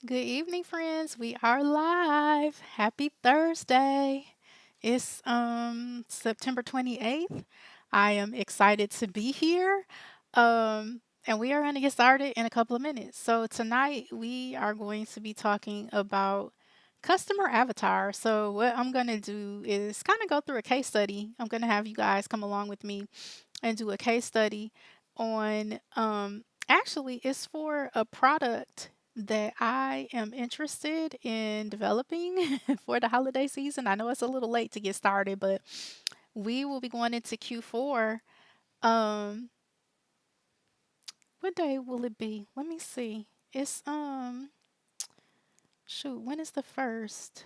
Good evening, friends. We are live. Happy Thursday. It's September 28th. I am excited to be here. And we are going to get started in a couple of minutes. So tonight we are going to be talking about customer avatar. So what I'm going to do is kind of go through a case study. I'm going to have you guys come along with me and do a case study on actually it's for a product that I am interested in developing for the holiday season. I know it's a little late to get started, but we will be going into Q4. Um what day will it be? Let me see. It's shoot, when is the first?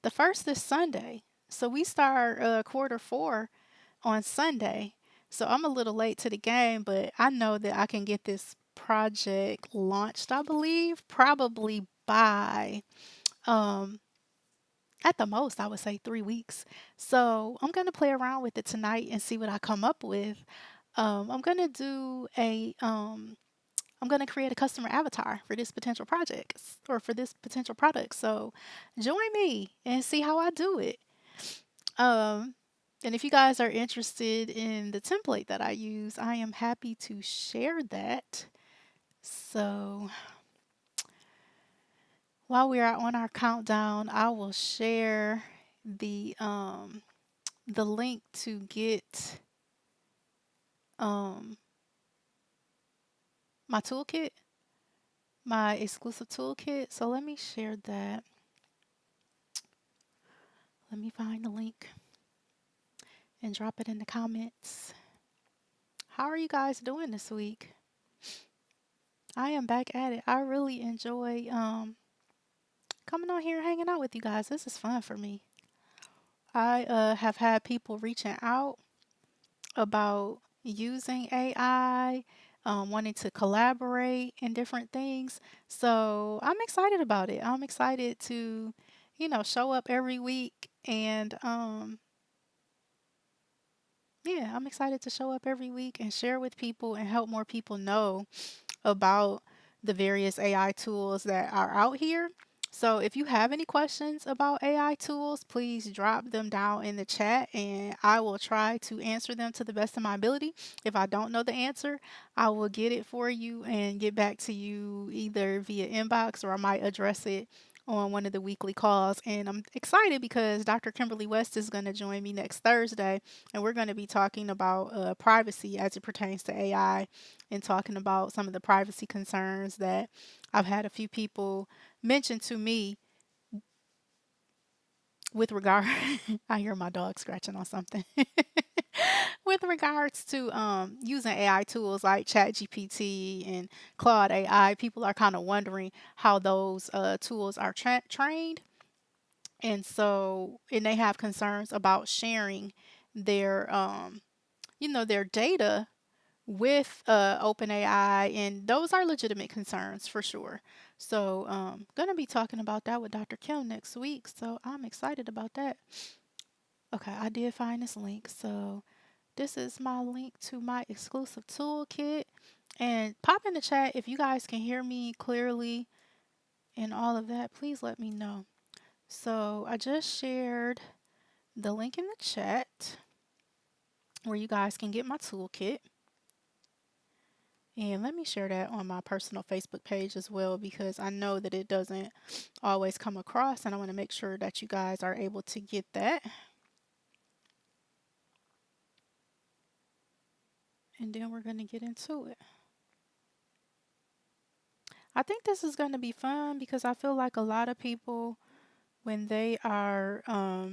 The first is Sunday. So we start quarter 4 on Sunday. So I'm a little late to the game, but I know that I can get this project launched, I believe, probably by um at the most I would say 3 weeks. So I'm going to play around with it tonight and see what I come up with. I'm going to do a I'm going to create a customer avatar for this potential project or for this potential product. So join me and see how I do it. Um, and if you guys are interested in the template that I use, I am happy to share that. So while we are on our countdown, I will share the link to get um my toolkit, my exclusive toolkit. So let me share that. Let me find the link and drop it in the comments. How are you guys doing this week? I am back at it. I really enjoy coming on here hanging out with you guys. This is fun for me. I have had people reaching out about using AI, wanting to collaborate and different things. So I'm excited about it. I'm excited to, show up every week and yeah, I'm excited to show up every week and share with people and help more people know about the various AI tools that are out here. So if you have any questions about AI tools, please drop them down in the chat and I will try to answer them to the best of my ability. If I don't know the answer, I will get it for you and get back to you either via inbox or I might address it on one of the weekly calls. And I'm excited because Dr. Kimberly West is going to join me next Thursday and we're going to be talking about privacy as it pertains to AI and talking about some of the privacy concerns that I've had a few people mention to me with regard I hear my dog scratching on something. With regards to using AI tools like ChatGPT and Claude AI, people are kind of wondering how those tools are trained. And so, and they have concerns about sharing their, their data with OpenAI, and those are legitimate concerns for sure. So, gonna be talking about that with Dr. Kim next week. So I'm excited about that. Okay, I did find this link. So this is my link to my exclusive toolkit. And pop in the chat if you guys can hear me clearly and all of that. Please let me know. So I just shared the link in the chat where you guys can get my toolkit. And let me share that on my personal Facebook page as well because I know that it doesn't always come across and I want to make sure that you guys are able to get that. And then we're going to get into it. I think this is going to be fun because I feel like a lot of people, when they are, let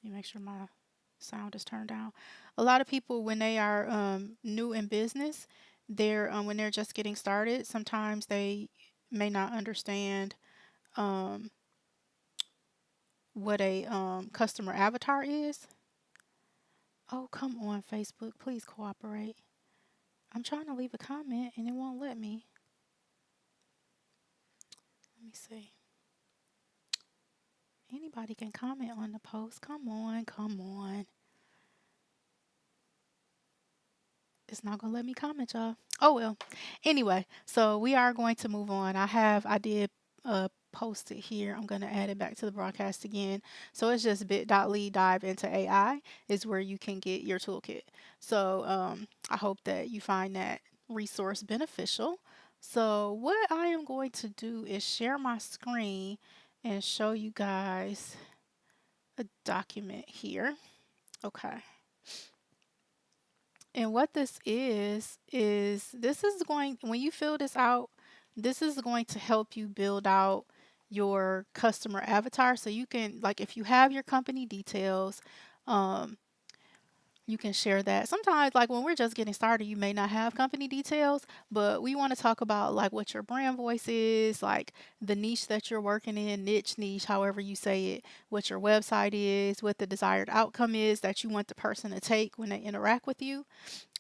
me make sure my sound is turned down. A lot of people, when they are new in business, when they're just getting started, sometimes they may not understand um, what a customer avatar is. Oh, come on, Facebook. Please cooperate. I'm trying to leave a comment and it won't let me. Let me see. Anybody can comment on the post. Come on, come on. It's not gonna let me comment, y'all. Oh well. Anyway, so we are going to move on. I did post it here. I'm going to add it back to the broadcast again. So it's just bit.ly dive into AI is where you can get your toolkit. So I hope that you find that resource beneficial. So what I am going to do is share my screen and show you guys a document here. Okay. And what this is going, when you fill this out, this is going to help you build out your customer avatar. So you can, like, if you have your company details, um, you can share that. Sometimes, like when we're just getting started, you may not have company details, but we want to talk about like what your brand voice is, like the niche that you're working in, niche, however you say it, what your website is, what the desired outcome is that you want the person to take when they interact with you.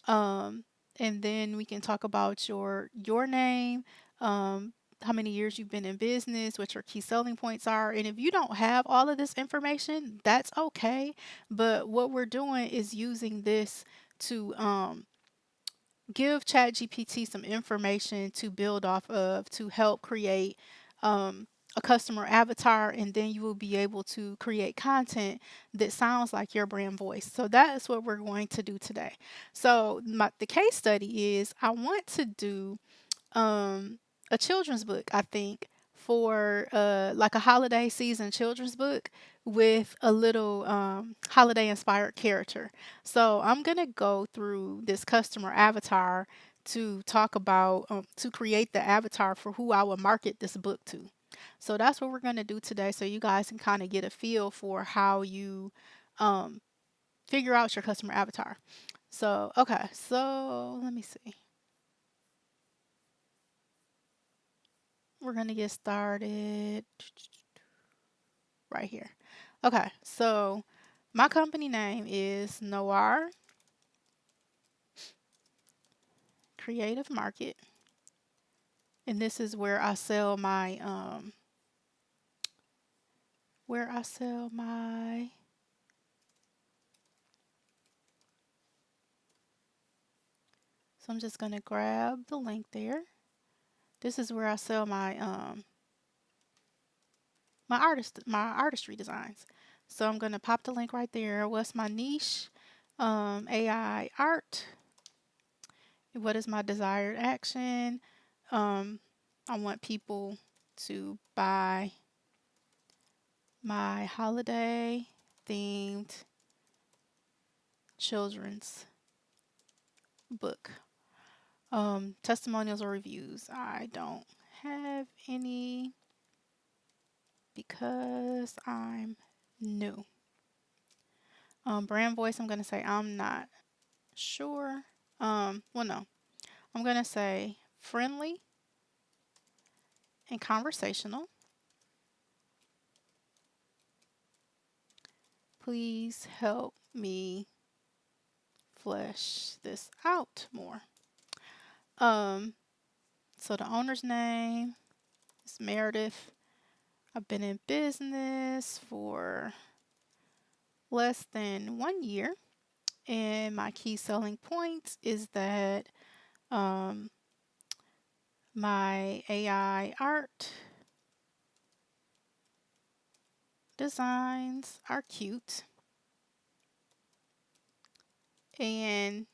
Um, and then we can talk about your name, how many years you've been in business, what your key selling points are. And if you don't have all of this information, that's okay. But what we're doing is using this to give ChatGPT some information to build off of to help create a customer avatar, and then you will be able to create content that sounds like your brand voice. So that is what we're going to do today. So the case study is I want to do a children's book, I think, for like a holiday season children's book with a little holiday inspired character. So I'm going to go through this customer avatar to talk about, to create the avatar for who I will market this book to. So that's what we're going to do today. So you guys can kind of get a feel for how you um, figure out your customer avatar. So, okay, so let me see. We're going to get started right here. Okay, so my company name is Noir Creative Market, and this is where I sell my where I sell my so I'm just gonna grab the link there. This is where I sell my artistry designs. So I'm gonna pop the link right there. What's my niche? AI art. What is my desired action? Um, I want people to buy my holiday themed children's book. Testimonials or reviews. I don't have any because I'm new. Brand voice, I'm going to say I'm not sure. Well, no. I'm going to say friendly and conversational. Please help me flesh this out more. So the owner's name is Meredith. I've been in business for less than 1 year, and my key selling points is that um, my AI art designs are cute, and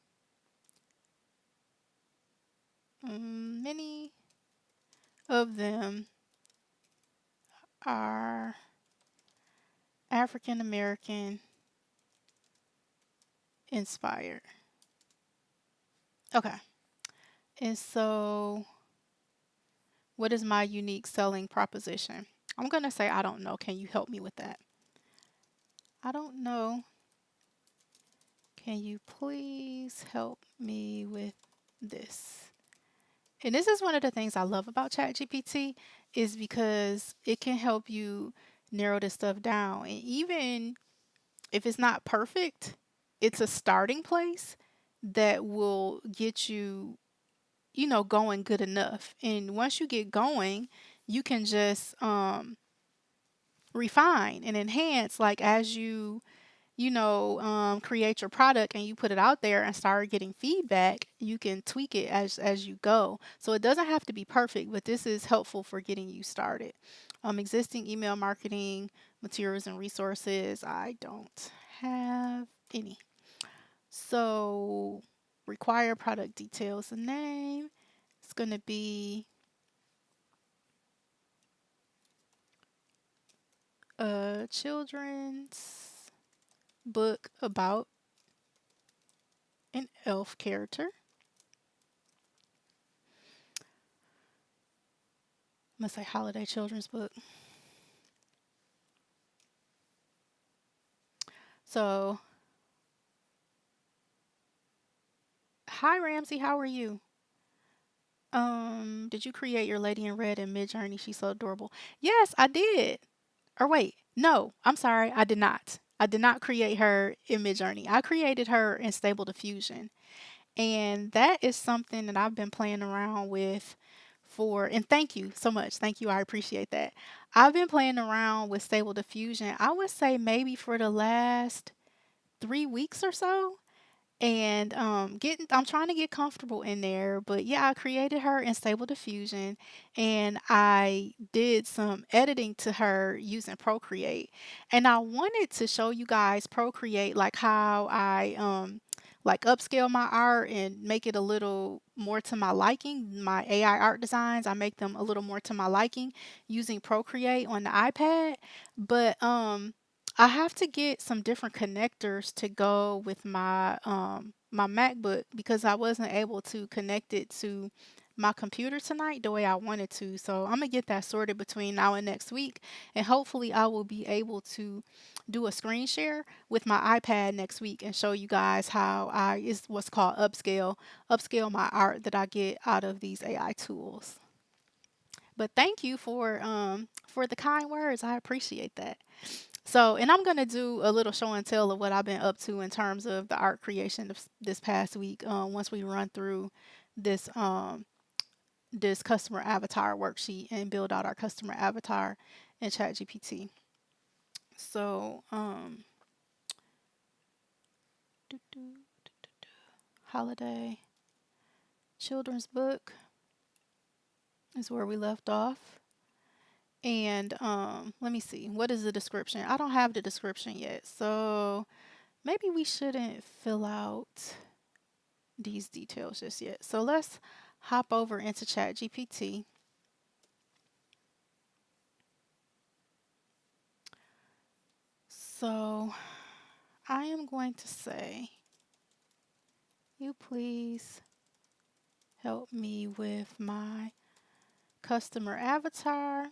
many of them are African American inspired. Okay, and so what is my unique selling proposition? I'm going to say, I don't know. Can you help me with that? I don't know. Can you please help me with this? And this is one of the things I love about ChatGPT is because it can help you narrow this stuff down. And even if it's not perfect, it's a starting place that will get you, going good enough. And once you get going, you can just refine and enhance like as you create your product and you put it out there and start getting feedback, you can tweak it as you go. So it doesn't have to be perfect, but this is helpful for getting you started. Existing email marketing materials and resources, I don't have any. So require product details and name. It's going to be a children's book about an elf character. I'm going to say holiday children's book. So, hi Ramsey, how are you? Did you create your Lady in Red in Midjourney? She's so adorable. Yes, I did. Or wait, no, I'm sorry, I did not. I did not create her in Midjourney. I created her in Stable Diffusion. And that is something that I've been playing around with and thank you so much. Thank you. I appreciate that. I've been playing around with Stable Diffusion, I would say maybe for the last 3 weeks or so, and getting I'm trying to get comfortable in there. But yeah, I created her in Stable Diffusion, and I did some editing to her using Procreate. And I wanted to show you guys Procreate, like how I like upscale my art and make it a little more to my liking. My AI art designs, I make them a little more to my liking using Procreate on the iPad. But I have to get some different connectors to go with my MacBook because I wasn't able to connect it to my computer tonight the way I wanted to. So I'm gonna get that sorted between now and next week, and hopefully I will be able to do a screen share with my iPad next week and show you guys how I is what's called upscale my art that I get out of these AI tools. But thank you for the kind words. I appreciate that. So, and I'm gonna do a little show and tell of what I've been up to in terms of the art creation of this past week. Once we run through this this customer avatar worksheet and build out our customer avatar in ChatGPT. So, holiday children's book is where we left off. And let me see, what is the description? I don't have the description yet, so maybe we shouldn't fill out these details just yet. So let's hop over into ChatGPT. So I am going to say, you please help me with my customer avatar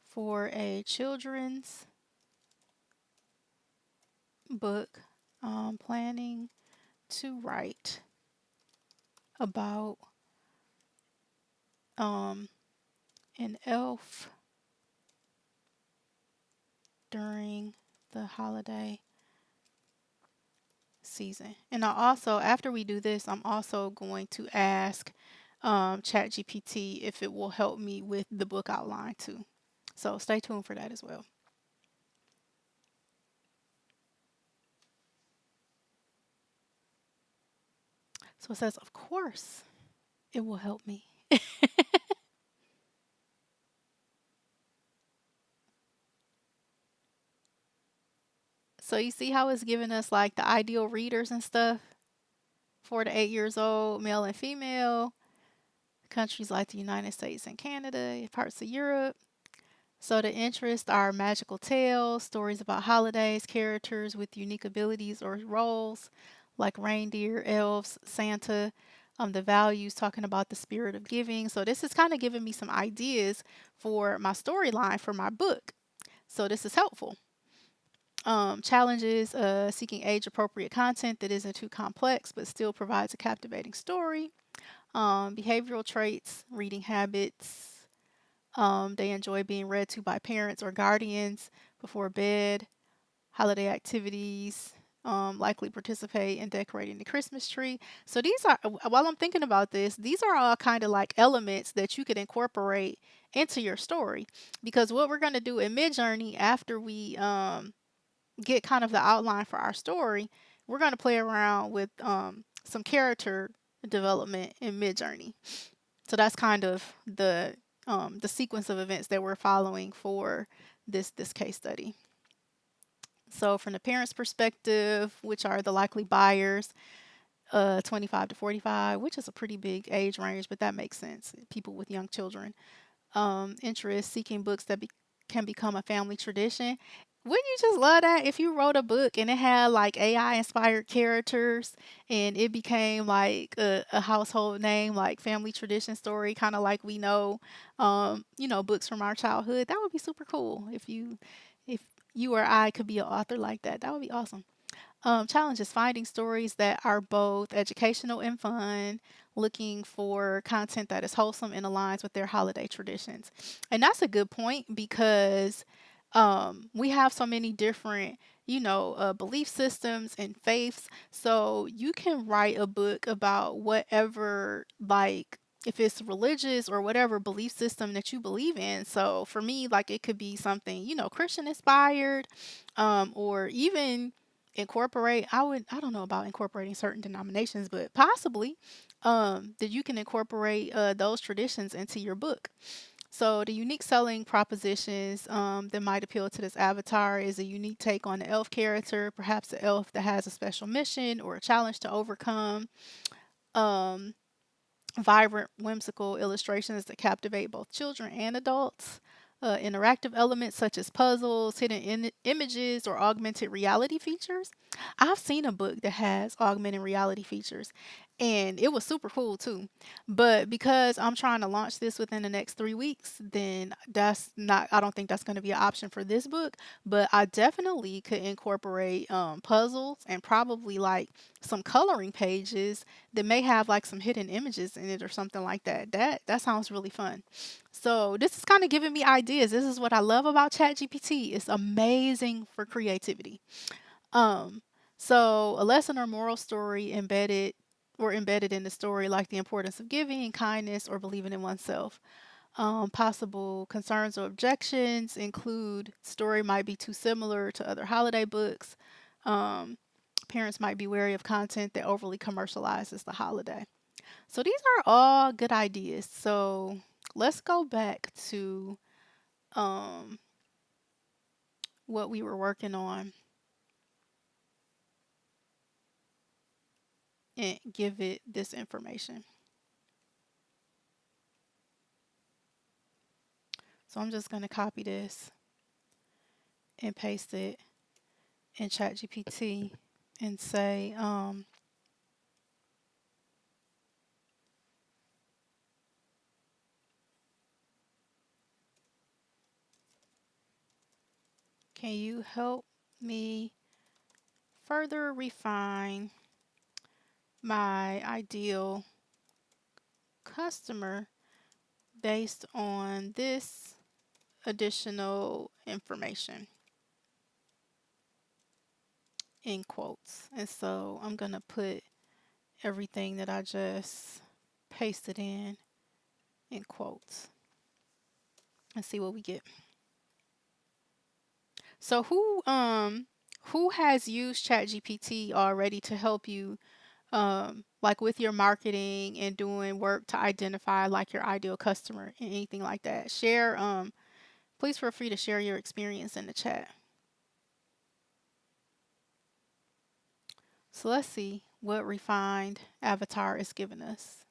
for a children's book I'm planning to write about um, an elf during the holiday season. And I also, after we do this, I'm also going to ask ChatGPT if it will help me with the book outline too. So stay tuned for that as well. So it says, of course, it will help me. So you see how it's giving us like the ideal readers and stuff, 4 to 8 years old, male and female, countries like the United States and Canada, parts of Europe. So the interests are magical tales, stories about holidays, characters with unique abilities or roles, like reindeer, elves, Santa. The values talking about the spirit of giving. So this is kind of giving me some ideas for my storyline for my book. So this is helpful. Challenges, seeking age appropriate content that isn't too complex but still provides a captivating story. Behavioral traits, reading habits. They enjoy being read to by parents or guardians before bed. Holiday activities. Likely participate in decorating the Christmas tree. So these are, while I'm thinking about this, these are all kind of like elements that you could incorporate into your story. Because what we're going to do in Midjourney after we get kind of the outline for our story, we're going to play around with some character development in Midjourney. So that's kind of the sequence of events that we're following for this case study. So from the parents' perspective, which are the likely buyers, 25 to 45, which is a pretty big age range, but that makes sense. People with young children. Interest seeking books that can become a family tradition. Wouldn't you just love that if you wrote a book and it had like AI inspired characters and it became like a household name, like family tradition story, kind of like we know, books from our childhood? That would be super cool if you or I could be an author like that. That would be awesome. Challenge is finding stories that are both educational and fun, looking for content that is wholesome and aligns with their holiday traditions. And that's a good point because we have so many different, belief systems and faiths. So you can write a book about whatever, like, if it's religious or whatever belief system that you believe in. So for me, like, it could be something, Christian inspired, or even incorporate I don't know about incorporating certain denominations, but possibly that you can incorporate those traditions into your book. So the unique selling propositions that might appeal to this avatar is a unique take on the elf character, perhaps an elf that has a special mission or a challenge to overcome. um, Vibrant, whimsical illustrations that captivate both children and adults. Interactive elements such as puzzles, hidden images, or augmented reality features. I've seen a book that has augmented reality features, and it was super cool too. But because I'm trying to launch this within the next 3 weeks, then I don't think that's going to be an option for this book. But I definitely could incorporate puzzles and probably like some coloring pages that may have like some hidden images in it or something like that. That sounds really fun. So this is kind of giving me ideas. This is what I love about ChatGPT. It's amazing for creativity. Um, so a lesson or moral story embedded in the story, like the importance of giving, kindness, or believing in oneself. Possible concerns or objections include story might be too similar to other holiday books. Um, Parents might be wary of content that overly commercializes the holiday. So these are all good ideas. So let's go back to um, what we were working on and give it this information. So I'm just going to copy this and paste it in ChatGPT and say, can you help me further refine my ideal customer based on this additional information in quotes. And so I'm going to put everything that I just pasted in quotes and see what we get. So who has used ChatGPT already to help you like with your marketing and doing work to identify like your ideal customer and anything like that? Share please feel free to share your experience in the chat. So let's see what refined avatar is giving us.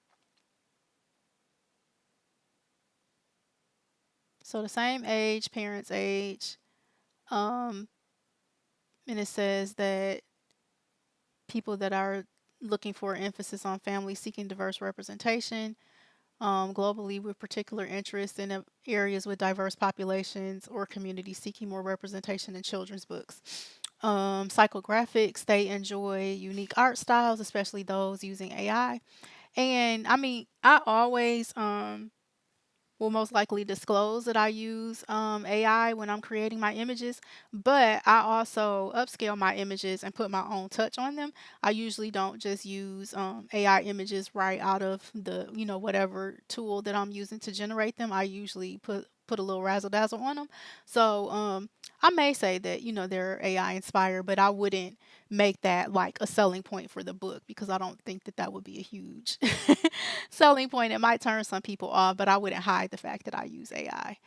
So the same age, parents' age, um, and it says that people that are looking for emphasis on family seeking diverse representation, globally with particular interest in areas with diverse populations or communities seeking more representation in children's books. Psychographics, they enjoy unique art styles, especially those using AI. And I mean, I always will most likely disclose that I use AI when I'm creating my images, but I also upscale my images and put my own touch on them. I usually don't just use AI images right out of the, whatever tool that I'm using to generate them. I usually put put a little razzle dazzle on them. So I may say that, they're AI inspired, but I wouldn't make that like a selling point for the book because I don't think that that would be a huge selling point. It might turn some people off, but I wouldn't hide the fact that I use AI.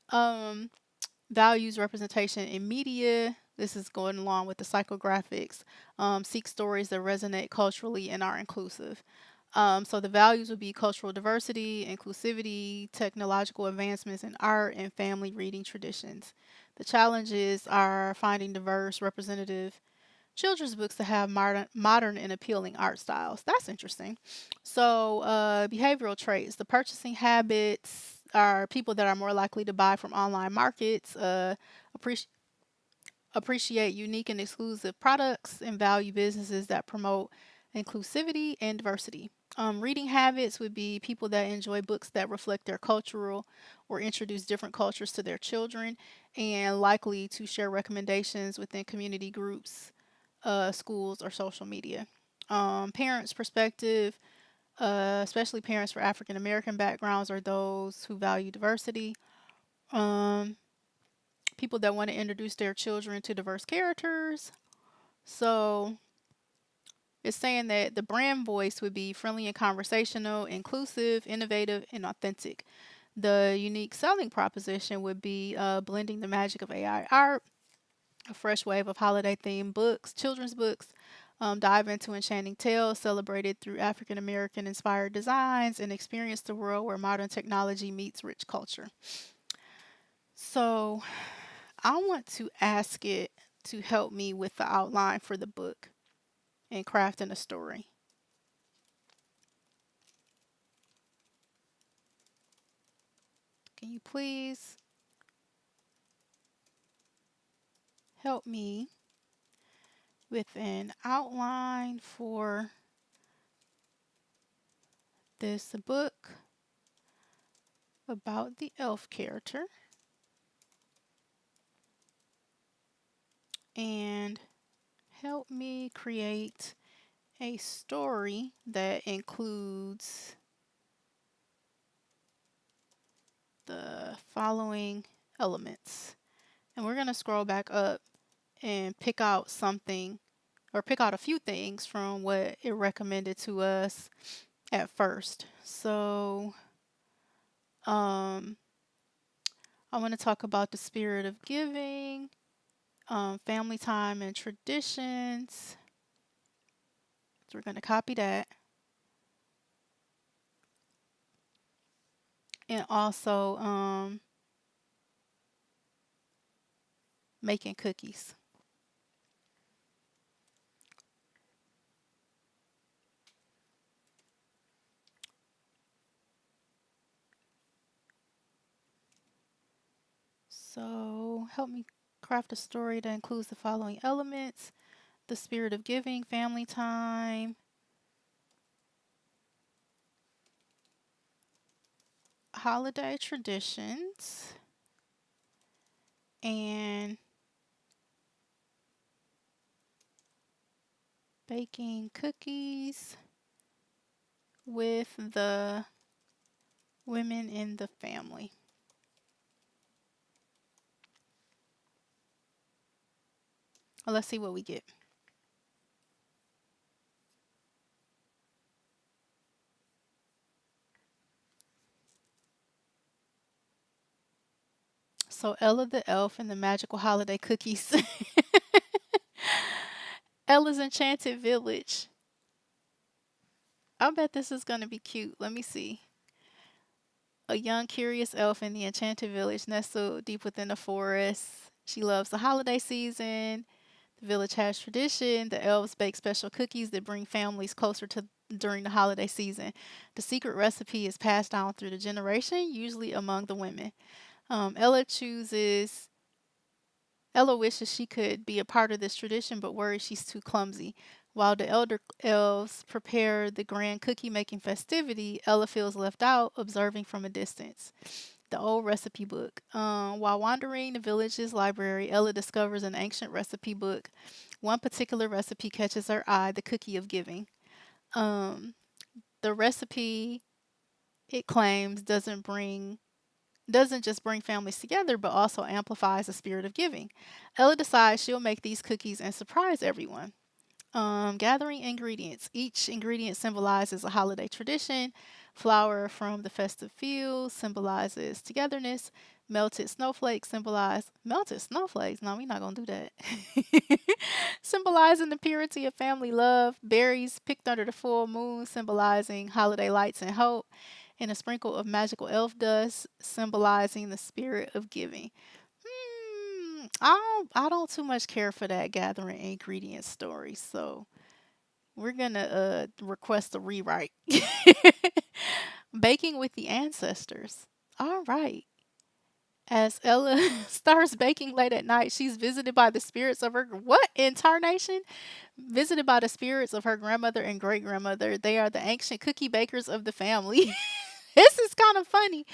Um, Values representation in media. This is going along with the psychographics. Seek stories that resonate culturally and are inclusive. So the values would be cultural diversity, inclusivity, technological advancements in art, and family reading traditions. The challenges are finding diverse, representative children's books that have modern and appealing art styles. That's interesting. So, behavioral traits. The purchasing habits are people that are more likely to buy from online markets, appreciate appreciate unique and exclusive products, and value businesses that promote inclusivity and diversity. Reading habits would be people that enjoy books that reflect their cultural or introduce different cultures to their children, and likely to share recommendations within community groups, schools, or social media. Parents' perspective, especially parents for African American backgrounds, or those who value diversity. Um, People that want to introduce their children to diverse characters. So it's saying that the brand voice would be friendly and conversational, inclusive, innovative, and authentic. The unique selling proposition would be blending the magic of AI art, a fresh wave of holiday themed books, children's books, dive into enchanting tales celebrated through African American inspired designs, and experience the world where modern technology meets rich culture. So I want to ask it to help me with the outline for the book and crafting a story. Can you please help me with an outline for this book about the elf character and help me create a story that includes the following elements. And we're going to scroll back up and pick out something or pick out a few things from what it recommended to us at first. So, um, I want to talk about the spirit of giving, family time and traditions. So, we're going to copy that. And also, making cookies. So, help me craft a story that includes the following elements: the spirit of giving, family time, holiday traditions, and baking cookies with the women in the family. Let's see what we get. So, Ella the elf and the magical holiday cookies. Ella's Enchanted Village. I bet this is going to be cute. Let me see. A young, curious elf in the enchanted village nestled deep within the forest. She loves the holiday season. The village has tradition. The elves bake special cookies that bring families closer to during the holiday season. The secret recipe is passed down through the generation, usually among the women. Ella chooses Ella wishes she could be a part of this tradition, but worries she's too clumsy. While the elder elves prepare the grand cookie making festivity, Ella feels left out, observing from a distance. The old recipe book. While wandering the village's library, Ella discovers an ancient recipe book. One particular recipe catches her eye: the cookie of giving. The recipe, it claims, doesn't just bring families together, but also amplifies the spirit of giving. Ella decides she'll make these cookies and surprise everyone. Gathering ingredients. Each ingredient symbolizes a holiday tradition. Flour from the festive fields symbolizes togetherness. Melted snowflakes symbolize melted snowflakes. No, we're not gonna do that. Symbolizing the purity of family love. Berries picked under the full moon symbolizing holiday lights and hope. And a sprinkle of magical elf dust symbolizing the spirit of giving. I don't too much care for that gathering ingredient story, so we're gonna request a rewrite. Baking with the ancestors. All right. As Ella starts baking late at night, she's visited by the spirits of her what in tarnation? Visited by the spirits of her grandmother and great grandmother. They are the ancient cookie bakers of the family. This is kind of funny.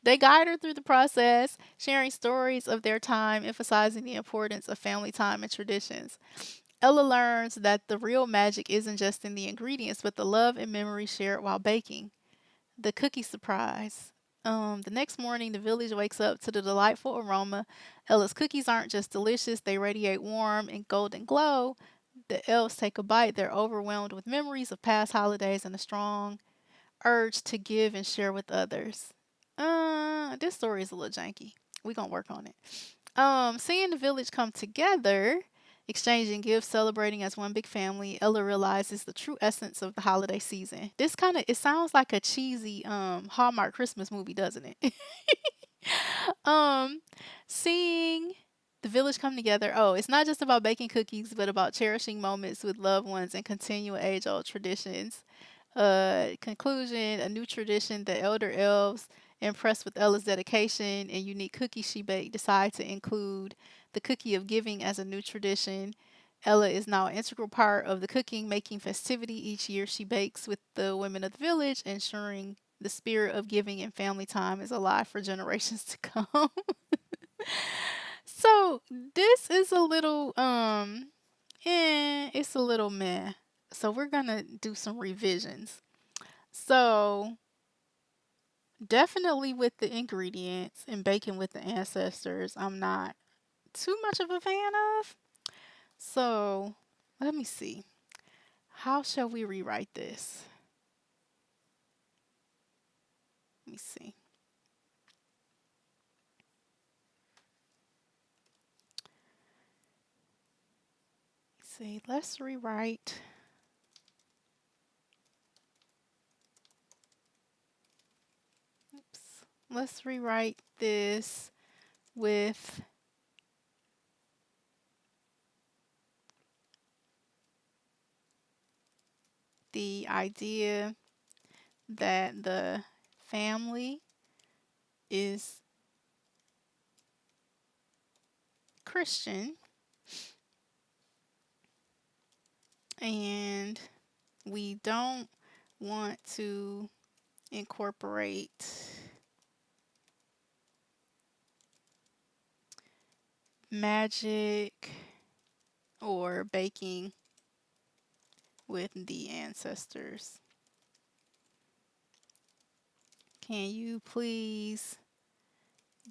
They guide her through the process, sharing stories of their time, emphasizing the importance of family time and traditions. Ella learns that the real magic isn't just in the ingredients, but the love and memory shared while baking. The cookie surprise. The next morning, the village wakes up to the delightful aroma. Ella's cookies aren't just delicious, they radiate warm and golden glow. The elves take a bite. They're overwhelmed with memories of past holidays and a strong urge to give and share with others. This story is a little janky. We gonna work on it. Seeing the village come together, exchanging gifts, celebrating as one big family, Ella realizes the true essence of the holiday season. This kind of it sounds like a cheesy Hallmark Christmas movie, doesn't it? um, Seeing the village come together. Oh, it's not just about baking cookies, but about cherishing moments with loved ones and continuing age-old traditions. Conclusion, a new tradition, the elder elves, impressed with Ella's dedication and unique cookie she baked, decide to include the cookie of giving as a new tradition. Ella is now an integral part of the cooking making festivity each year she bakes with the women of the village, ensuring the spirit of giving and family time is alive for generations to come. So this is a little it's a little meh. So we're gonna do some revisions. So definitely with the ingredients and baking with the ancestors, I'm not too much of a fan of. So let me see. How shall we rewrite this? Let me see. See, let's rewrite. Oops. Let's rewrite this with the idea that the family is Christian and we don't want to incorporate magic or baking with the ancestors. Can you please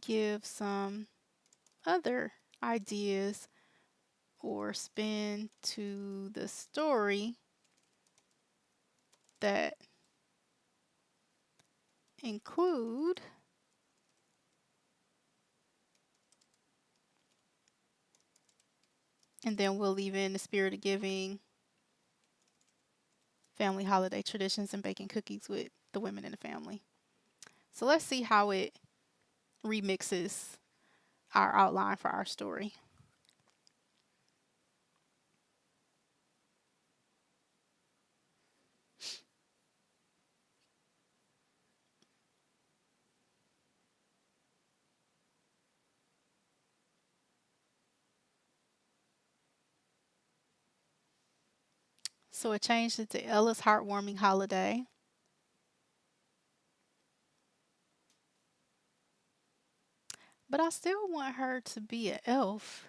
give some other ideas or spin to the story that include and then we'll leave in the spirit of giving, family holiday traditions, and baking cookies with the women in the family. So let's see how it remixes our outline for our story. So it changed it to Ella's heartwarming holiday. But I still want her to be an elf.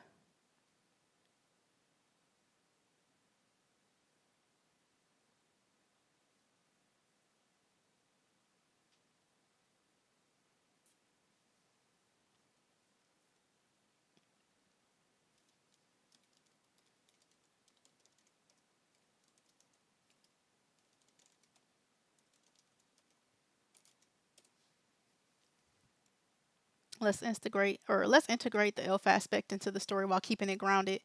Let's integrate the elf aspect into the story while keeping it grounded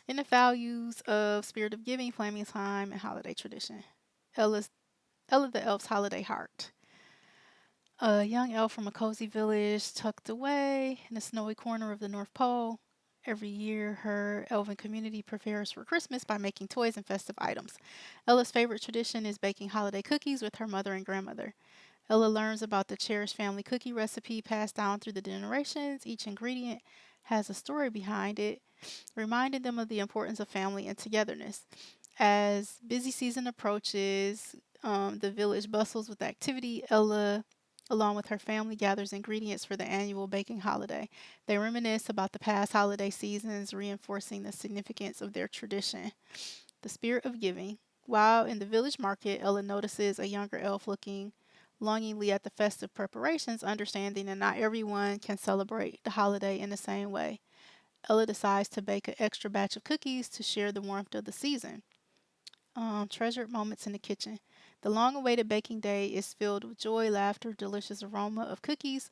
in the values of spirit of giving, flaming time, and holiday tradition. Ella's Ella the elf's holiday heart. A young elf from a cozy village tucked away in a snowy corner of the North Pole. Every year, her elven community prepares for Christmas by making toys and festive items. Ella's favorite tradition is baking holiday cookies with her mother and grandmother. Ella learns about the cherished family cookie recipe passed down through the generations. Each ingredient has a story behind it, reminding them of the importance of family and togetherness. As busy season approaches, the village bustles with activity. Ella, along with her family, gathers ingredients for the annual baking holiday. They reminisce about the past holiday seasons, reinforcing the significance of their tradition. The spirit of giving. While in the village market, Ella notices a younger elf looking longingly at the festive preparations, understanding that not everyone can celebrate the holiday in the same way. Ella decides to bake an extra batch of cookies to share the warmth of the season. Treasured moments in the kitchen. The long awaited baking day is filled with joy, laughter, delicious aroma of cookies.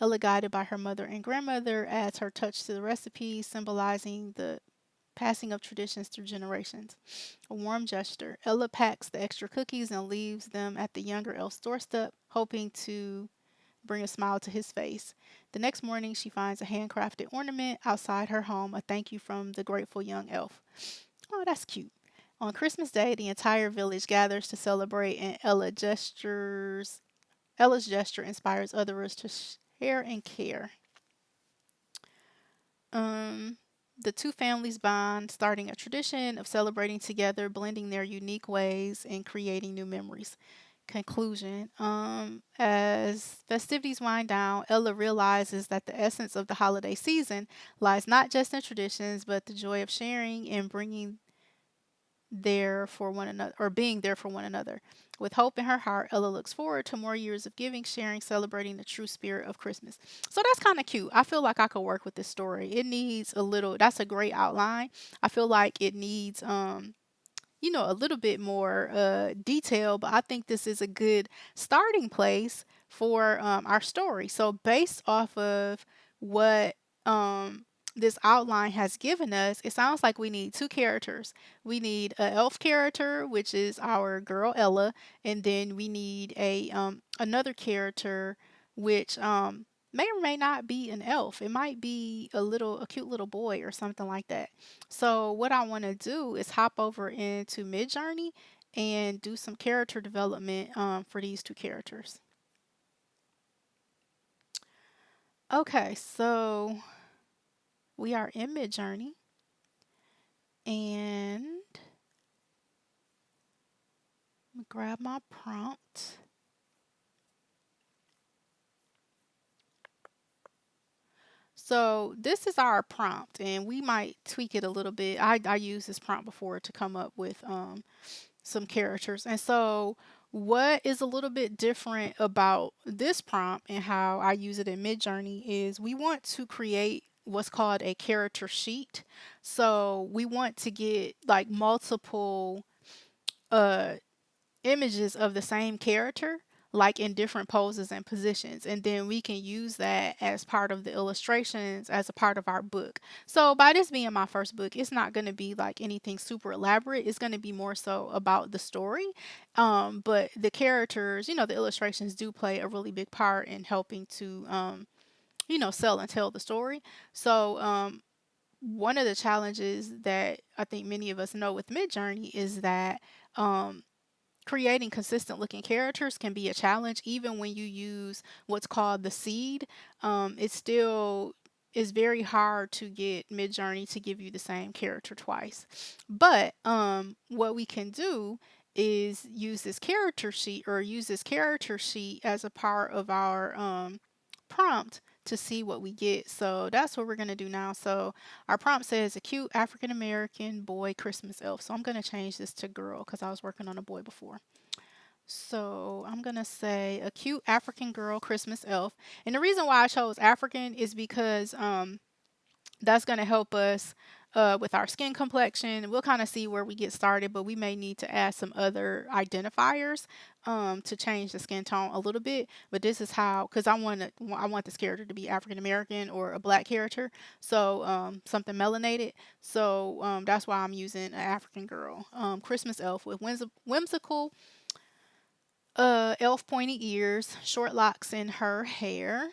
Ella, guided by her mother and grandmother, adds her touch to the recipe, symbolizing the passing of traditions through generations. A warm gesture. Ella packs the extra cookies and leaves them at the younger elf's doorstep, hoping to bring a smile to his face. The next morning, she finds a handcrafted ornament outside her home, a thank you from the grateful young elf. Oh, that's cute. On Christmas Day, the entire village gathers to celebrate, and Ella's gesture inspires others to share and care. Um, the two families bond, starting a tradition of celebrating together, blending their unique ways, and creating new memories. Conclusion. As festivities wind down, Ella realizes that the essence of the holiday season lies not just in traditions, but the joy of sharing and bringing there for one another or being there for one another. With hope in her heart, Ella looks forward to more years of giving, sharing, celebrating the true spirit of Christmas. So that's kind of cute. I feel like I could work with this story. It needs a little, that's a great outline. I feel like it needs a little bit more detail, but I think this is a good starting place for our story. So, based off of what this outline has given us, it sounds like we need two characters. We need an elf character, which is our girl Ella, and then we need a another character, which may or may not be an elf. It might be a cute little boy or something like that. So what I want to do is hop over into Midjourney and do some character development for these two characters. Okay, so we are in Midjourney and let me grab my prompt. So this is our prompt and we might tweak it a little bit. I used this prompt before to come up with some characters. And so, what is a little bit different about this prompt and how I use it in Midjourney is we want to create what's called a character sheet. So, we want to get like multiple uh, images of the same character like in different poses and positions, and then we can use that as part of the illustrations as a part of our book. So by this being my first book, it's not going to be like anything super elaborate. It's going to be more so about the story, but the characters, the illustrations do play a really big part in helping to sell and tell the story. So one of the challenges that I think many of us know with Midjourney is that um, creating consistent looking characters can be a challenge even when you use what's called the seed. It still is very hard to get Midjourney to give you the same character twice. But what we can do is use this character sheet as a part of our prompt to see what we get. So that's what we're going to do now. So our prompt says a cute African American boy Christmas elf. So I'm going to change this to girl because I was working on a boy before. So I'm going to say a cute African girl Christmas elf. And the reason why I chose African is because that's going to help us with our skin complexion. We'll kind of see where we get started, but we may need to add some other identifiers to change the skin tone a little bit. But this is how, because I want this character to be African American or a black character, so something melanated. So that's why I'm using an African girl, Christmas elf with whimsical elf pointy ears, short locks in her hair.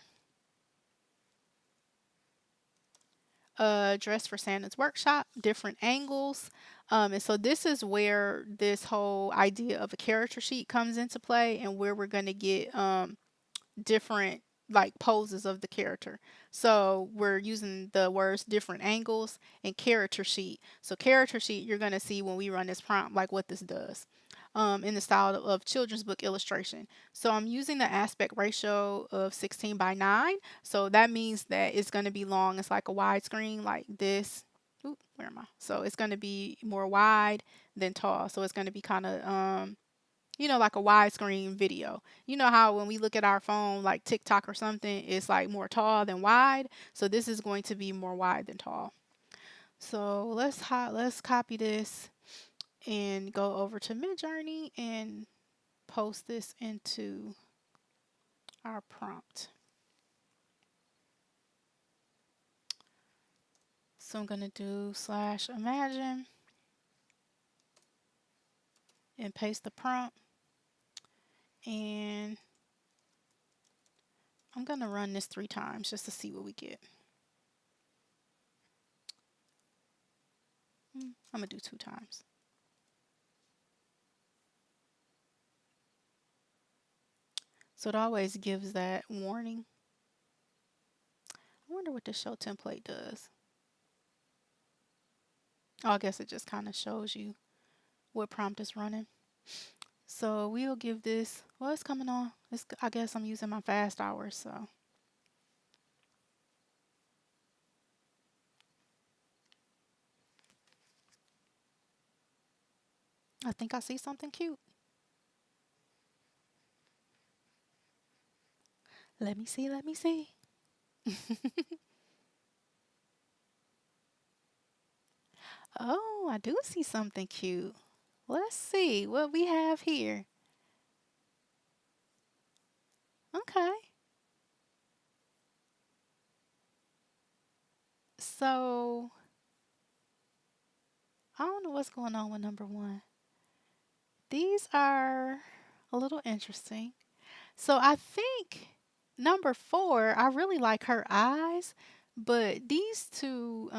Dress for Santa's workshop, different angles. And so this is where this whole idea of a character sheet comes into play, and where we're going to get different like poses of the character. So we're using the words different angles and character sheet. So character sheet, you're going to see when we run this prompt, like what this does. In the style of children's book illustration. So I'm using the aspect ratio of 16:9. So that means that it's going to be long. It's like a widescreen like this. Oop, where am I? So it's going to be more wide than tall. So it's going to be kind of like a widescreen video. You know how when we look at our phone, like TikTok or something, it's like more tall than wide. So this is going to be more wide than tall. So let's copy this and go over to Midjourney and post this into our prompt. So I'm going to do /imagine and paste the prompt. And I'm going to run this 3 times just to see what we get. I'm going to do 2 times. So it always gives that warning. I wonder what the show template does. Oh, I guess it just kind of shows you what prompt is running. So we'll give this, well, it's coming on. I guess I'm using my fast hours, so. I think I see something cute. Let me see, let me see. Oh, I do see something cute. Let's see what we have here. Okay. So, I don't know what's going on with number 1. These are a little interesting. So, I think number 4, I really like her eyes, but these two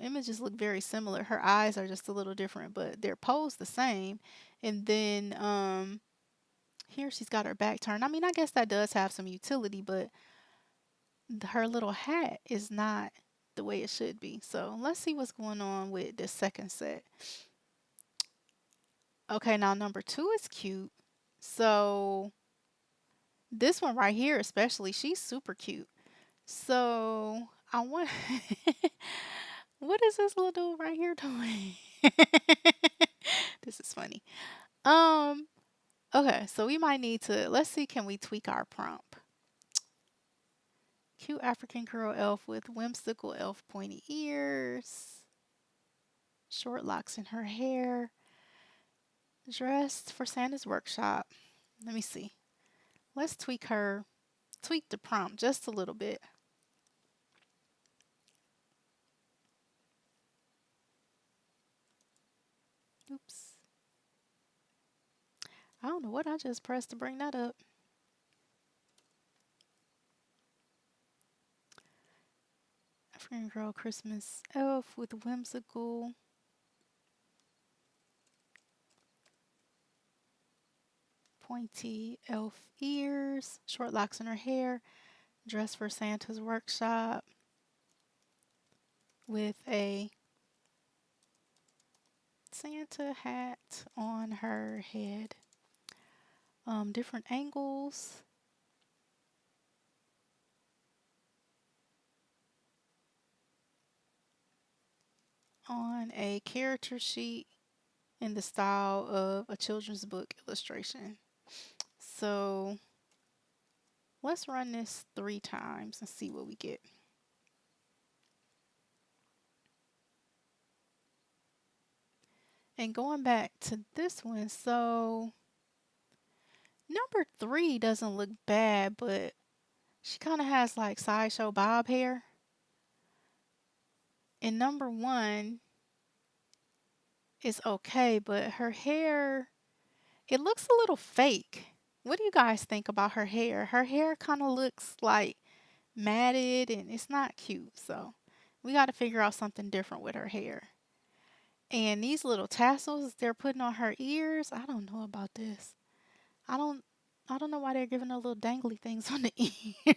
images look very similar. Her eyes are just a little different, but they're posed the same. And then here she's got her back turned. I mean, I guess that does have some utility, but her little hat is not the way it should be. So let's see what's going on with this second set. Okay, now number 2 is cute. So this one right here, especially, she's super cute. So I want, what is this little dude right here doing? This is funny. Um, okay, so we might need to, let's see, can we tweak our prompt? Cute African girl elf with whimsical elf pointy ears, short locks in her hair, dressed for Santa's workshop. Let me see. Let's tweak the prompt just a little bit. Oops. I don't know what I just pressed to bring that up. African girl Christmas elf with whimsical pointy elf ears, short locks in her hair, dressed for Santa's workshop with a Santa hat on her head. Different angles. On a character sheet in the style of a children's book illustration. So let's run this 3 times and see what we get. And going back to this one, so number three doesn't look bad, but she kind of has like sideshow bob hair. And number one is okay, but her hair, it looks a little fake. What do you guys think about her hair? Her hair kind of looks like matted and it's not cute. So we got to figure out something different with her hair. And these little tassels they're putting on her ears, I don't know about this. I don't I don't know why they're giving her little dangly things on the ears.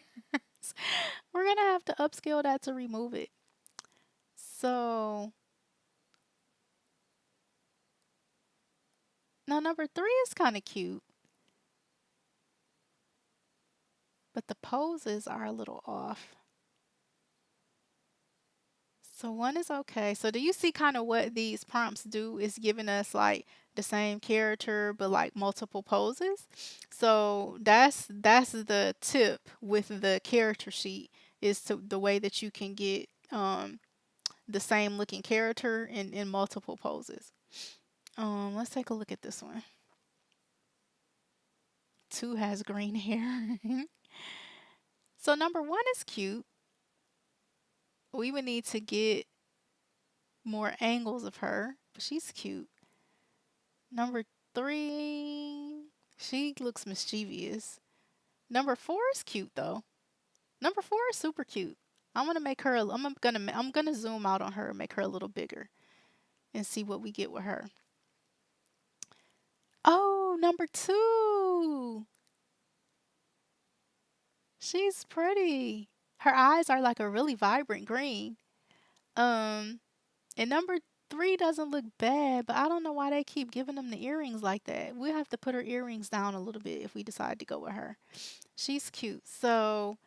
We're gonna have to upscale that to remove it. So now number three is kind of cute, but the poses are a little off. So one is okay. So do you see kind of what these prompts do is giving us like the same character but like multiple poses? So that's the tip with the character sheet is to the way that you can get the same looking character in multiple poses. Let's take a look at this one. Two has green hair. So number one is cute. We would need to get more angles of her, but she's cute. Number three, she looks mischievous. Number four is cute though. Number four is super cute. I'm gonna make her. I'm gonna zoom out on her and make her a little bigger and see what we get with her. Oh, number two. She's pretty. Her eyes are like a really vibrant green. Um, and number three doesn't look bad, but I don't know why they keep giving them the earrings like that. We'll have to put her earrings down a little bit if we decide to go with her. She's cute. So,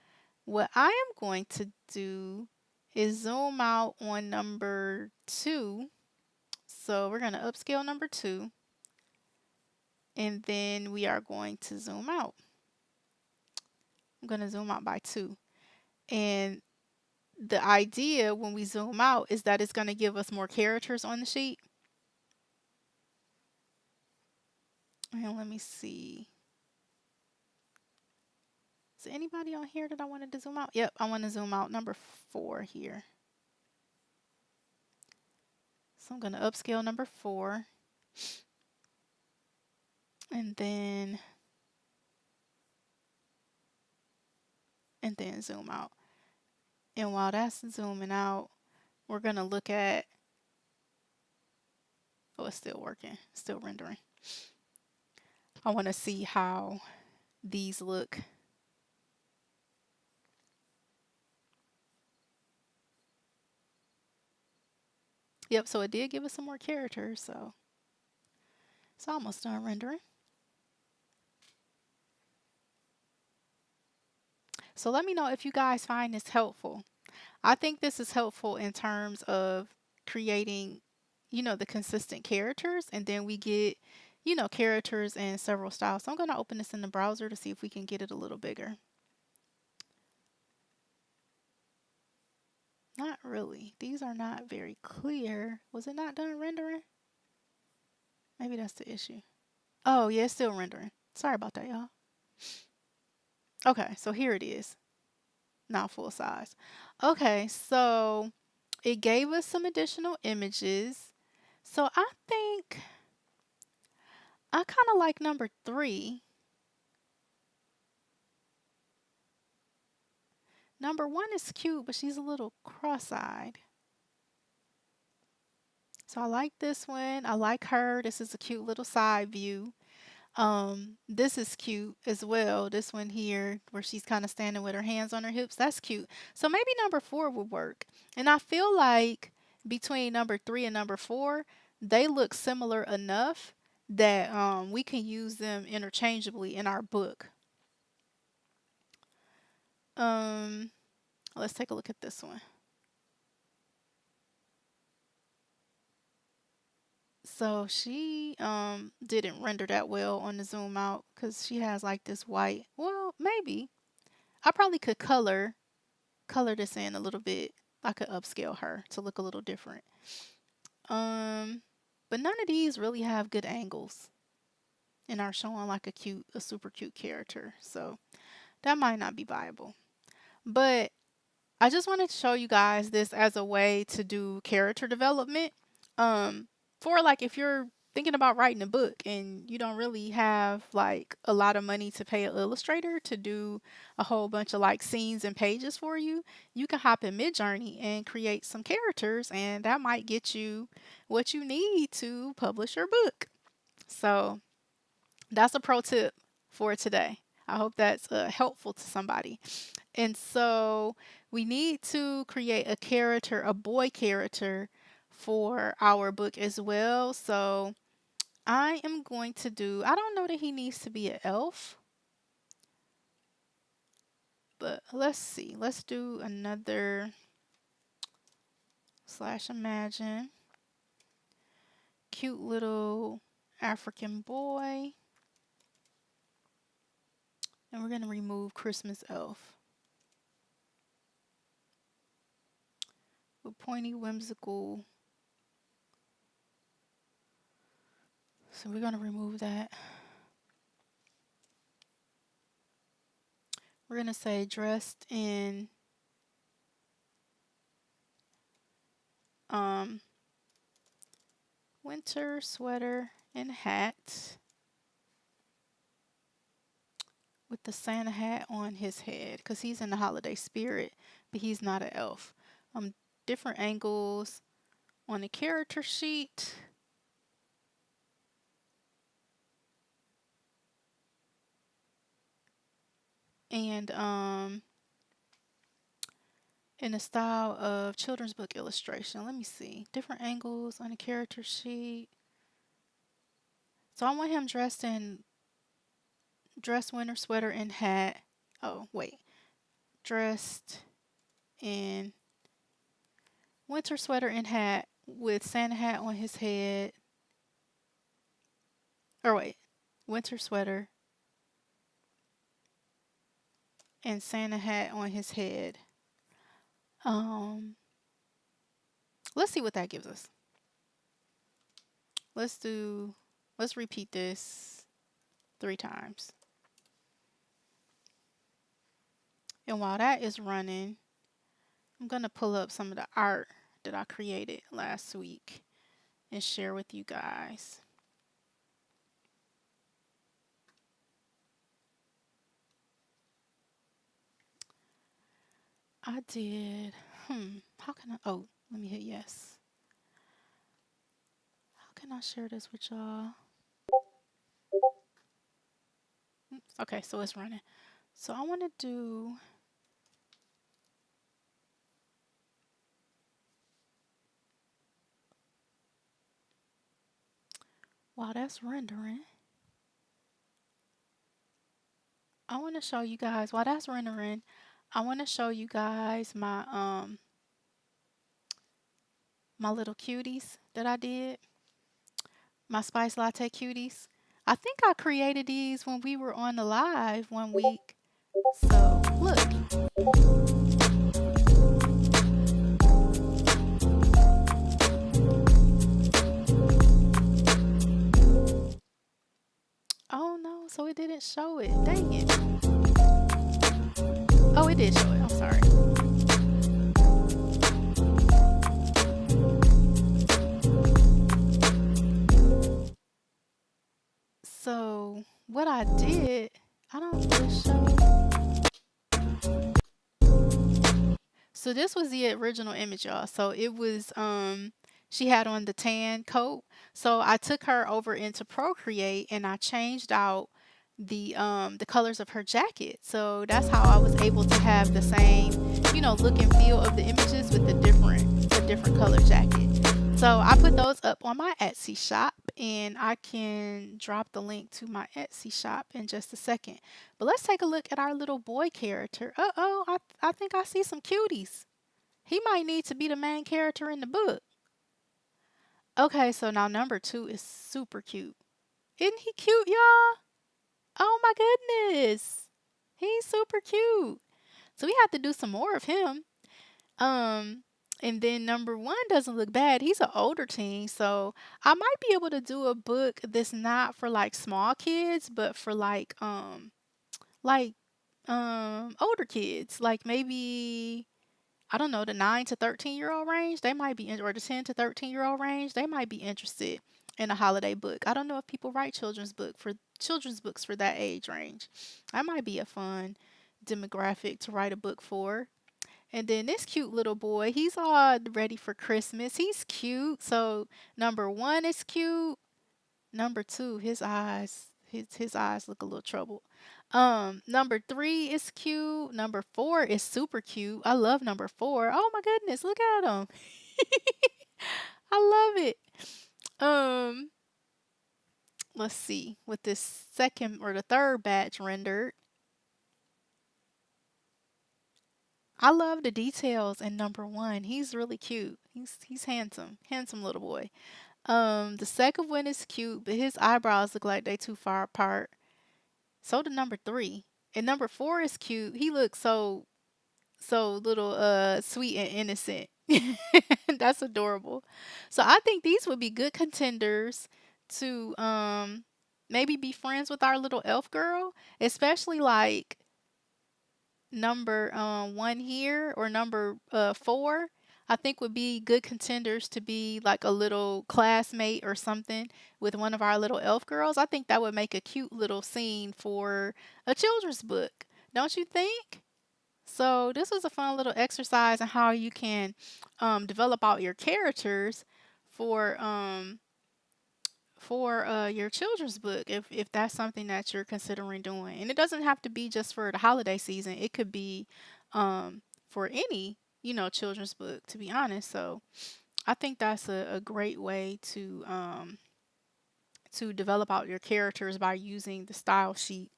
what I am going to do is zoom out on number two. So, we're going to upscale number two, and then we are going to zoom out. I'm going to zoom out by two. And the idea when we zoom out is that it's going to give us more characters on the sheet. And let me see. Is there anybody on here that I wanted to zoom out? Yep, I want to zoom out number four here. So I'm going to upscale number four. And then zoom out. And while that's zooming out, we're going to look at, oh, it's still working, still rendering. I want to see how these look. Yep, so it did give us some more characters, so it's almost done rendering. So let me know if you guys find this helpful. I think this is helpful in terms of creating, the consistent characters, and then we get, characters in several styles. So I'm going to open this in the browser to see if we can get it a little bigger. Not really. These are not very clear. Was it not done rendering? Maybe that's the issue. Oh, yeah, it's still rendering. Sorry about that, y'all. Okay, so here it is. Now full size. Okay, so it gave us some additional images. So I think I kind of like number three. Number one is cute, but she's a little cross-eyed. So I like this one. I like her. This is a cute little side view. This is cute as well. This one here where she's kind of standing with her hands on her hips. That's cute. So maybe number four would work. And I feel like between number three and number four, they look similar enough that we can use them interchangeably in our book. Um, let's take a look at this one. So she didn't render that well on the zoom out because she has like this white. Well, maybe I probably could color this in a little bit. I could upscale her to look a little different. Um, but none of these really have good angles and are showing like a super cute character. So that might not be viable. But I just wanted to show you guys this as a way to do character development. For like if you're thinking about writing a book and you don't really have like a lot of money to pay an illustrator to do a whole bunch of like scenes and pages for you, you can hop in Midjourney and create some characters, and that might get you what you need to publish your book. So that's a pro tip for today. I hope that's helpful to somebody. And so we need to create a character, a boy character for our book as well. So I am going to do, I don't know that he needs to be an elf, but let's see. Let's do another slash imagine. Cute little African boy. And we're going to remove Christmas elf. With pointy, whimsical. So we're going to remove that. We're going to say dressed in winter sweater and hat with the Santa hat on his head because he's in the holiday spirit, but he's not an elf. Different angles on the character sheet. And in the style of children's book illustration. Let me see. Different angles on the character sheet. So I want him dressed in winter sweater and hat. Oh, wait. Dressed in winter sweater and hat with Santa hat on his head. Or wait. Winter sweater and Santa hat on his head. Let's see what that gives us. Let's repeat this 3 times. And while that is running, I'm going to pull up some of the art that I created last week and share with you guys. I did, how can I, oh, let me hit yes. How can I share this with y'all? Okay, so it's running. So I want to do, while that's rendering, I want to show you guys, while that's rendering, I want to show you guys my my little cuties that I did. My spice latte cuties. I think I created these when we were on the live one week. So, look. Oh no, so it didn't show it. Dang it. Oh, it did show it. I'm sorry. So, what I did, I don't really show. So this was the original image, y'all. So it was she had on the tan coat. So I took her over into Procreate and I changed out the colors of her jacket. So that's how I was able to have the same, look and feel of the images with the different color jacket. So I put those up on my Etsy shop, and I can drop the link to my Etsy shop in just a second. But let's take a look at our little boy character. Uh-oh, I think I see some cuties. He might need to be the main character in the book. Okay, so now number 2 is super cute. Isn't he cute, y'all? Oh my goodness. He's super cute. So we have to do some more of him. Um, And then number one doesn't look bad. He's an older teen, so I might be able to do a book that's not for like small kids, but for like older kids, like maybe I don't know, the 9 to 13-year-old range. They might be or the 10 to 13-year-old range. They might be interested in a holiday book. I don't know if people write children's books for that age range. That might be a fun demographic to write a book for. And then this cute little boy, he's all ready for Christmas. He's cute. So number one is cute. Number two, his eyes look a little troubled. Number three is cute. Number four is super cute. I love number four. Oh my goodness, look at him. I love it. Um, let's see. With this second or the third batch rendered, I love the details in number one. He's really cute. He's handsome. Handsome little boy. The second one is cute, but his eyebrows look like they too far apart. So did number three. And number four is cute. He looks so little sweet and innocent. That's adorable. So I think these would be good contenders to maybe be friends with our little elf girl, especially like number one here or number four. I think would be good contenders to be like a little classmate or something with one of our little elf girls. I think that would make a cute little scene for a children's book. Don't you think? So this was a fun little exercise on how you can develop out your characters for your children's book if that's something that you're considering doing. And it doesn't have to be just for the holiday season. It could be for any children's book, to be honest. So I think that's a great way to develop out your characters by using the style sheet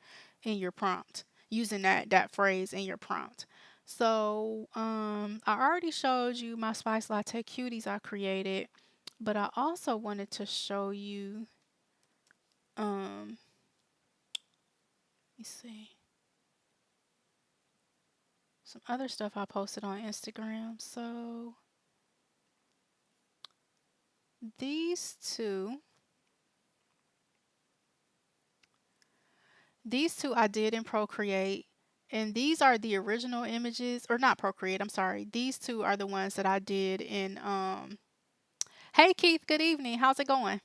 in your prompt, using that phrase in your prompt. So I already showed you my spice latte cuties I created, but I also wanted to show you let me see, some other stuff I posted on Instagram. So these two These two I did in Procreate, and these are the original images, or not Procreate, I'm sorry. These two are the ones that I did in Hey Keith, good evening. How's it going?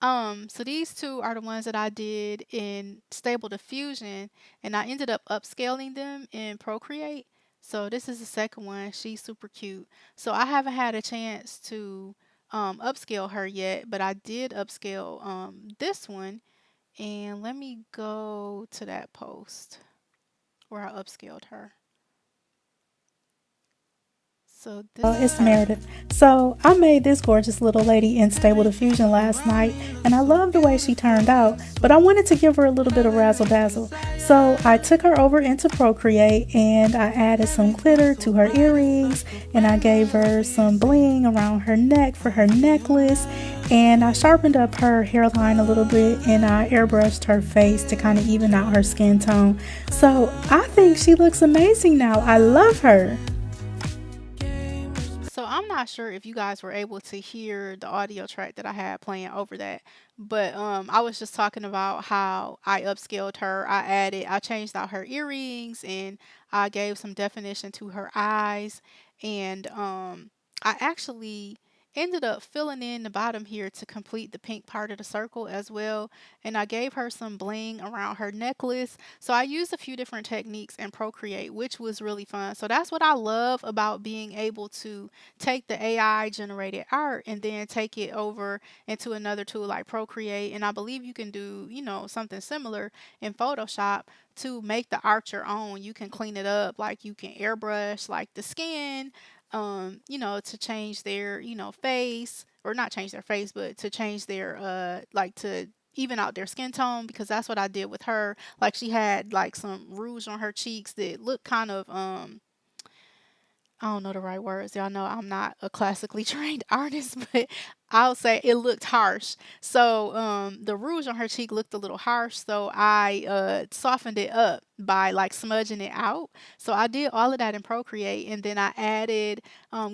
So these two are the ones that I did in Stable Diffusion, and I ended up upscaling them in Procreate. So this is the second one. She's super cute. So I haven't had a chance to upscale her yet, but I did upscale this one, and let me go to that post where I upscaled her. So this is It's her. Meredith. So I made this gorgeous little lady in Stable Diffusion last night, and I love the way she turned out, but I wanted to give her a little bit of razzle dazzle. So I took her over into Procreate and I added some glitter to her earrings, and I gave her some bling around her neck for her necklace, and I sharpened up her hairline a little bit, and I airbrushed her face to kind of even out her skin tone. So I think she looks amazing now. I love her. So I'm not sure if you guys were able to hear the audio track that I had playing over that, but I was just talking about how I upscaled her. I changed out her earrings, and I gave some definition to her eyes, and I actually ended up filling in the bottom here to complete the pink part of the circle as well, and I gave her some bling around her necklace. So I used a few different techniques in Procreate, which was really fun. So that's what I love about being able to take the AI generated art and then take it over into another tool like Procreate. And I believe you can do, something similar in Photoshop to make the art your own. You can clean it up, like you can airbrush like the skin, to change their, face, or not change their face, but to change their like to even out their skin tone, because that's what I did with her. Like she had like some rouge on her cheeks that looked kind of I don't know the right words. Y'all know I'm not a classically trained artist, but I'll say it looked harsh. So the rouge on her cheek looked a little harsh. So I softened it up by like smudging it out. So I did all of that in Procreate, and then I added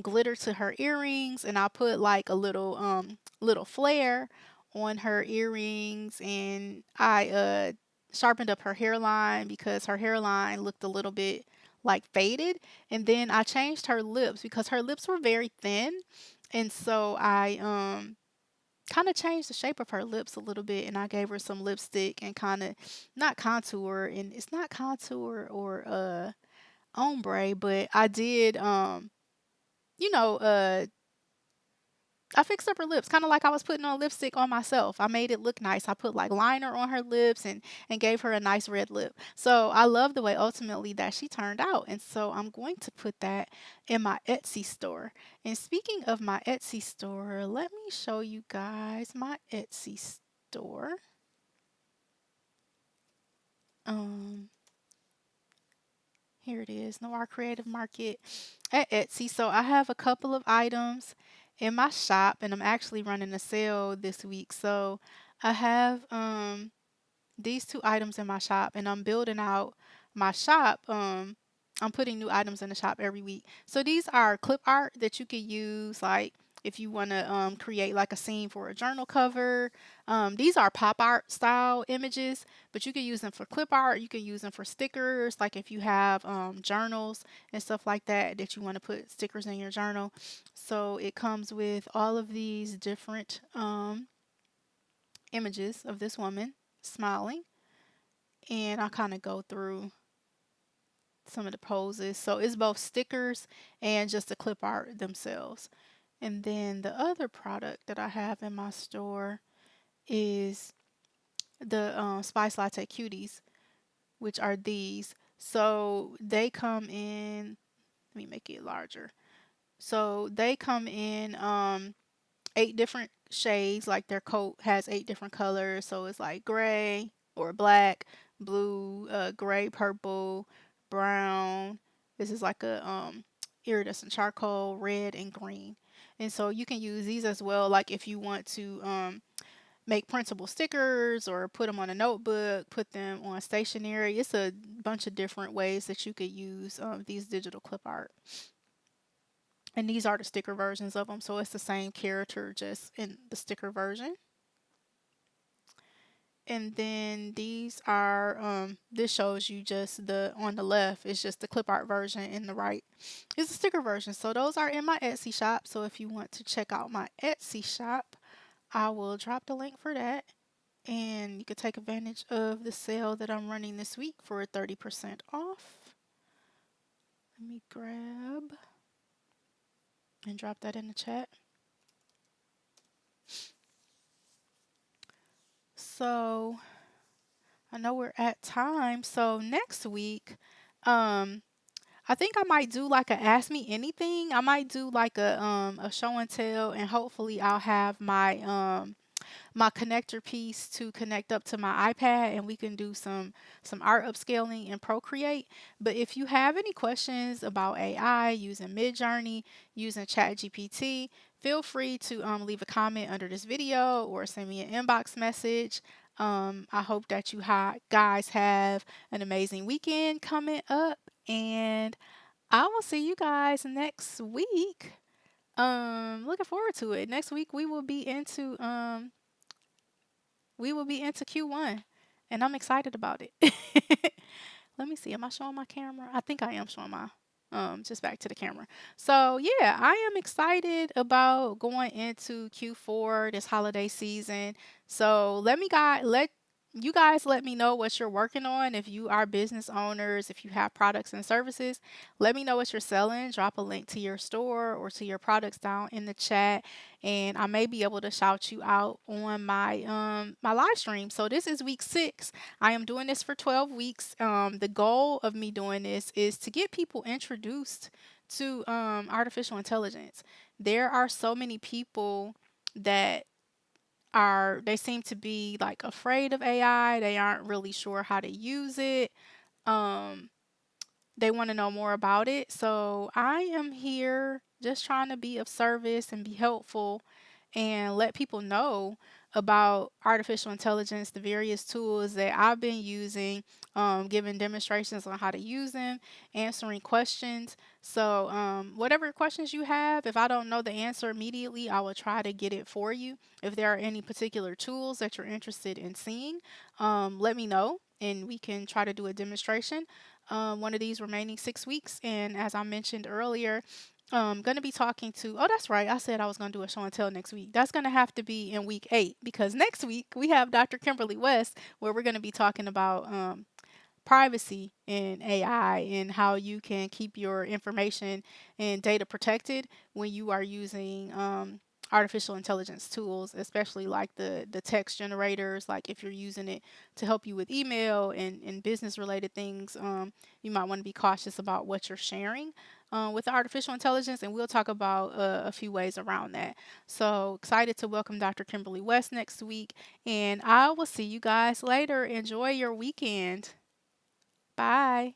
glitter to her earrings, and I put like a little flare on her earrings, and I sharpened up her hairline because her hairline looked a little bit like faded. And then I changed her lips because her lips were very thin. And so I kind of changed the shape of her lips a little bit, and I gave her some lipstick and kind of not contour, and it's not contour or ombre, but I did you know I fixed up her lips, kind of like I was putting on lipstick on myself. I made it look nice. I put like liner on her lips and gave her a nice red lip. So I love the way ultimately that she turned out. And so I'm going to put that in my Etsy store. And speaking of my Etsy store, let me show you guys my Etsy store. Um Here it is, Noir Creative Market at Etsy. So I have a couple of items in my shop, and I'm actually running a sale this week. So I have these two items in my shop, and I'm building out my shop. I'm putting new items in the shop every week. So these are clip art that you can use, like if you want to create like a scene for a journal cover. These are pop art style images, but you can use them for clip art. You can use them for stickers, like if you have journals and stuff like that that you want to put stickers in your journal. So it comes with all of these different images of this woman smiling, and I kind of go through some of the poses. So it's both stickers and just the clip art themselves. And then the other product that I have in my store is the Spice Latte Cuties, which are these. So they come in, let me make it larger. So they come in 8 different shades. Like their coat has 8 different colors. So it's like gray or black, blue, gray, purple, brown. This is like a iridescent charcoal, red, and green. And so you can use these as well. Like if you want to make printable stickers or put them on a notebook, put them on stationery. It's a bunch of different ways that you could use these digital clip art. And these are the sticker versions of them, so it's the same character just in the sticker version. And then these are this shows you just the on the left is just the clip art version, and the right is the sticker version. So those are in my Etsy shop. So if you want to check out my Etsy shop, I will drop the link for that. And you can take advantage of the sale that I'm running this week for 30% off. Let me grab and drop that in the chat. So I know we're at time. So next week, um, I think I might do like a ask me anything. I might do like a show and tell, and hopefully I'll have my connector piece to connect up to my iPad, and we can do some art upscaling in Procreate. But if you have any questions about AI using Midjourney, using ChatGPT, feel free to leave a comment under this video or send me an inbox message. I hope that you guys have an amazing weekend coming up, and I will see you guys next week. Looking forward to it. Next week we will be into Q1, and I'm excited about it. Let me see. Am I showing my camera? I think I am showing my just back to the camera. So yeah, I am excited about going into Q4 this holiday season. So let me know what you're working on. If you are business owners, if you have products and services, let me know what you're selling. Drop a link to your store or to your products down in the chat, and I may be able to shout you out on my live stream. So this is week 6. I am doing this for 12 weeks. The goal of me doing this is to get people introduced to artificial intelligence. There are so many people that they seem to be like afraid of AI. They aren't really sure how to use it. Um, they want to know more about it. So I am here just trying to be of service and be helpful and let people know about artificial intelligence, the various tools that I've been using, giving demonstrations on how to use them, answering questions. So, whatever questions you have, if I don't know the answer immediately, I will try to get it for you. If there are any particular tools that you're interested in seeing, let me know and we can try to do a demonstration one of these remaining 6 weeks. And as I mentioned earlier, going to be talking to, oh, that's right. I said I was going to do a show and tell next week. That's going to have to be in week 8 because next week we have Dr. Kimberly West where we're going to be talking about privacy in AI and how you can keep your information and data protected when you are using artificial intelligence tools, especially like the text generators. Like if you're using it to help you with email and business related things, you might want to be cautious about what you're sharing. With artificial intelligence, and we'll talk about a few ways around that. So excited to welcome Dr. Kimberly West next week, and I will see you guys later. Enjoy your weekend. Bye.